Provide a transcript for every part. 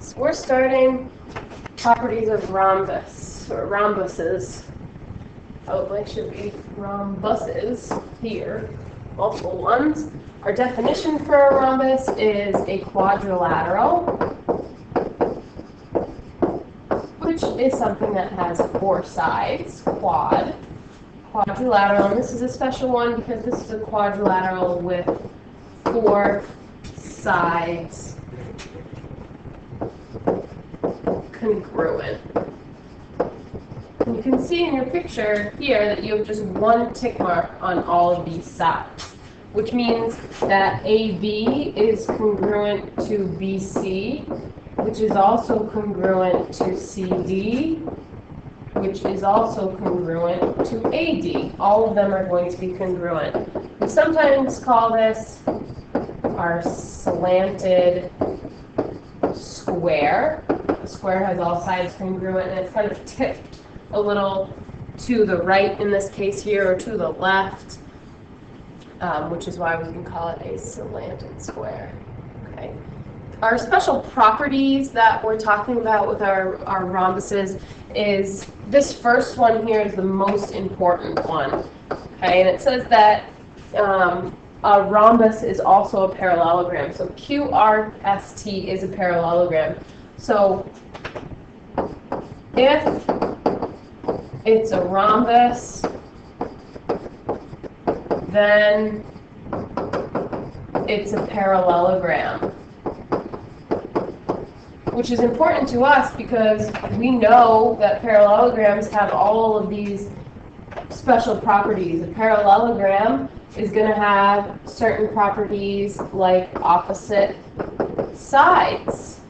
So we're starting properties of rhombus, or rhombuses. Oh, there should be rhombuses here, multiple ones. Our definition for a rhombus is a quadrilateral, which is something that has four sides, quadrilateral, and this is a special one because this is a quadrilateral with four sides congruent. And you can see in your picture here that you have just one tick mark on all of these sides, which means that AB is congruent to BC, which is also congruent to CD, which is also congruent to AD. All of them are going to be congruent. We sometimes call this our slanted square. The square has all sides congruent, and it's kind of tipped a little to the right in this case here, or to the left, which is why we can call it a slanted square. Okay. Our special properties that we're talking about with our rhombuses is this first one here is the most important one. Okay, and it says that a rhombus is also a parallelogram. So QRST is a parallelogram. So if it's a rhombus, then it's a parallelogram, which is important to us because we know that parallelograms have all of these special properties. A parallelogram is going to have certain properties like opposite sides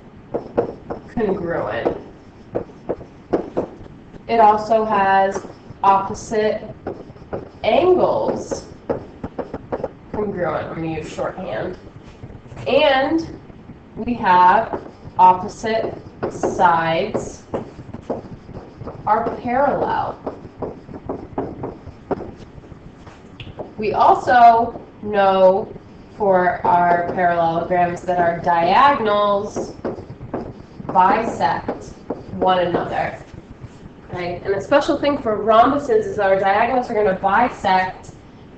congruent. It also has opposite angles congruent. I'm going to use shorthand. And we have opposite sides are parallel. We also know for our parallelograms that our diagonals bisect one another. Okay? And a special thing for rhombuses is our diagonals are going to bisect.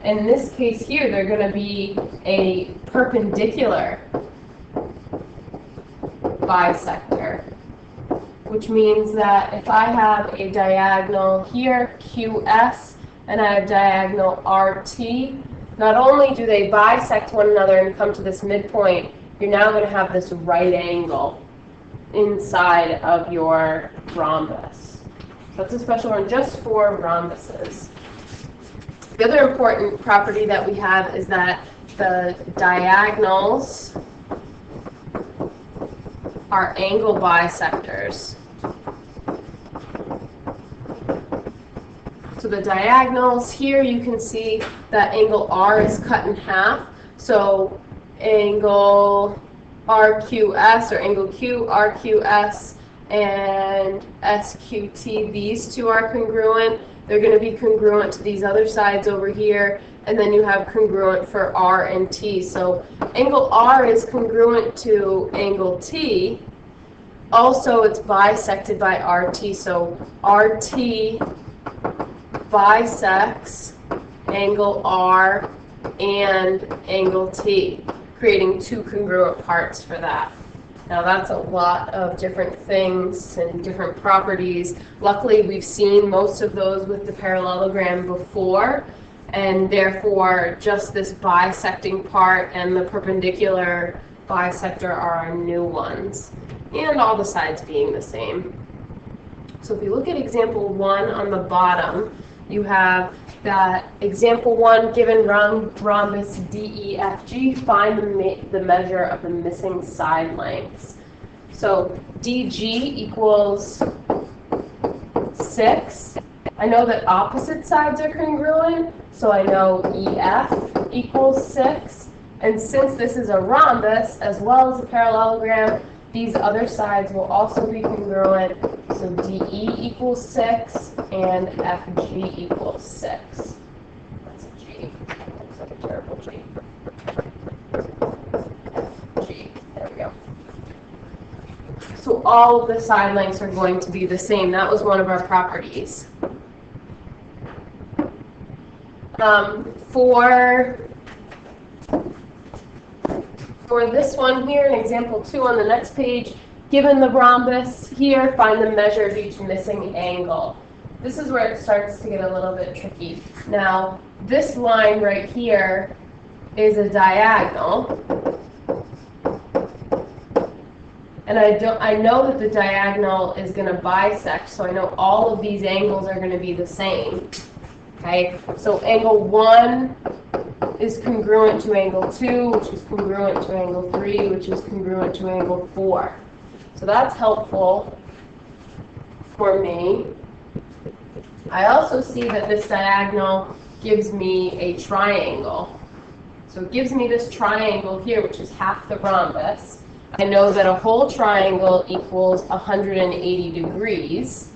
In this case here, they're going to be a perpendicular bisector, which means that if I have a diagonal here, QS, and I have diagonal RT, not only do they bisect one another and come to this midpoint, you're now going to have this right angle inside of your rhombus. So that's a special one just for rhombuses. The other important property that we have is that the diagonals are angle bisectors. So the diagonals here, you can see that angle R is cut in half. So angle RQS, or angle Q, RQS, and SQT, these two are congruent. They're going to be congruent to these other sides over here. And then you have congruent for R and T. So angle R is congruent to angle T. Also, it's bisected by RT. So RT bisects angle R and angle T, creating two congruent parts for that. Now that's a lot of different things and different properties. Luckily, we've seen most of those with the parallelogram before, and therefore just this bisecting part and the perpendicular bisector are our new ones, and all the sides being the same. So if you look at example 1 on the bottom, you have that example 1, given rhombus DEFG, find the measure of the missing side lengths. So DG equals 6. I know that opposite sides are congruent, so I know EF equals 6. And since this is a rhombus as well as a parallelogram, these other sides will also be congruent. So DE equals 6 and FG equals 6. That's a G. Looks like a terrible G. FG. There we go. So all of the side lengths are going to be the same. That was one of our properties. For this one here, in example 2 on the next page, given the rhombus here, find the measure of each missing angle. This is where it starts to get a little bit tricky. Now, this line right here is a diagonal. And I know that the diagonal is going to bisect, so I know all of these angles are going to be the same. Okay, so angle 1 is congruent to angle 2, which is congruent to angle 3, which is congruent to angle 4. So that's helpful for me. I also see that this diagonal gives me a triangle. So it gives me this triangle here, which is half the rhombus. I know that a whole triangle equals 180 degrees.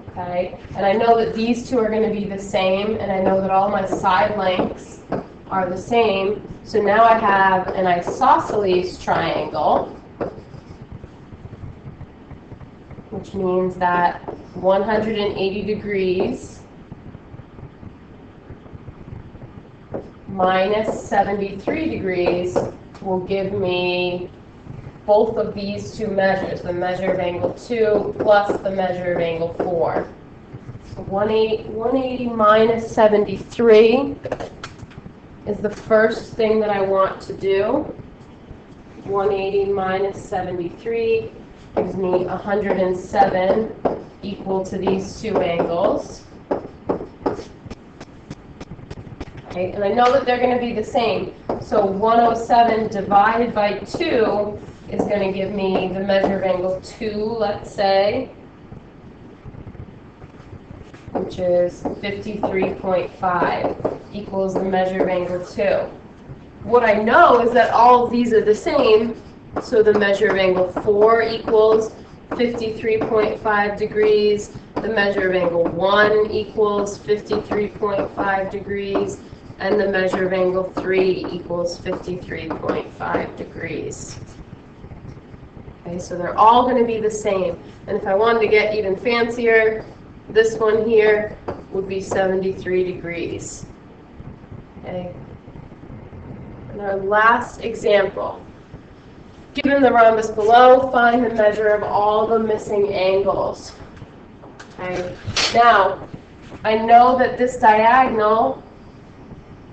Okay, and I know that these two are going to be the same, and I know that all my side lengths are the same. So now I have an isosceles triangle, which means that 180 degrees minus 73 degrees will give me both of these two measures, the measure of angle 2 plus the measure of angle 4. So 180 minus 73 is the first thing that I want to do. 180 minus 73 gives me 107 equal to these two angles. Okay, and I know that they're going to be the same. So 107 divided by 2 is going to give me the measure of angle 2, let's say, which is 53.5 equals the measure of angle 2. What I know is that all of these are the same, so the measure of angle 4 equals 53.5 degrees, the measure of angle 1 equals 53.5 degrees, and the measure of angle 3 equals 53.5 degrees. Okay, so they're all going to be the same. And if I wanted to get even fancier, this one here would be 73 degrees. Okay. And our last example. Given the rhombus below, find the measure of all the missing angles. Okay. Now, I know that this diagonal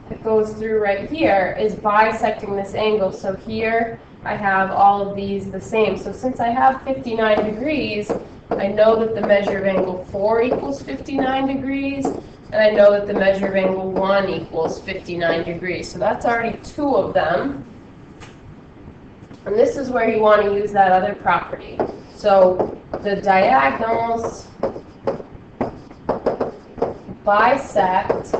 that goes through right here is bisecting this angle. So here I have all of these the same. So since I have 59 degrees, I know that the measure of angle 4 equals 59 degrees, and I know that the measure of angle 1 equals 59 degrees. So that's already 2 of them. And this is where you want to use that other property. So the diagonals bisect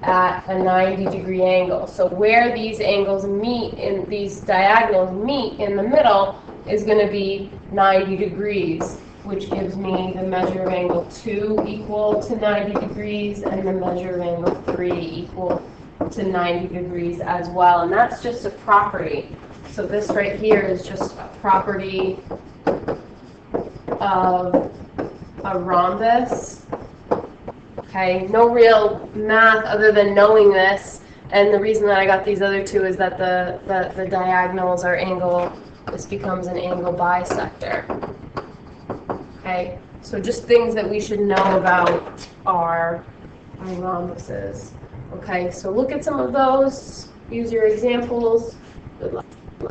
at a 90-degree angle. So where these angles meet, in these diagonals meet in the middle, is going to be 90 degrees, which gives me the measure of angle 2 equal to 90 degrees and the measure of angle 3 equal to 90 degrees as well. And that's just a property. So this right here is just a property of a rhombus. Okay, no real math other than knowing this, and the reason that I got these other two is that the diagonals are angle, this becomes an angle bisector. Okay, so just things that we should know about our rhombuses. Okay, so look at some of those, use your examples. Good luck.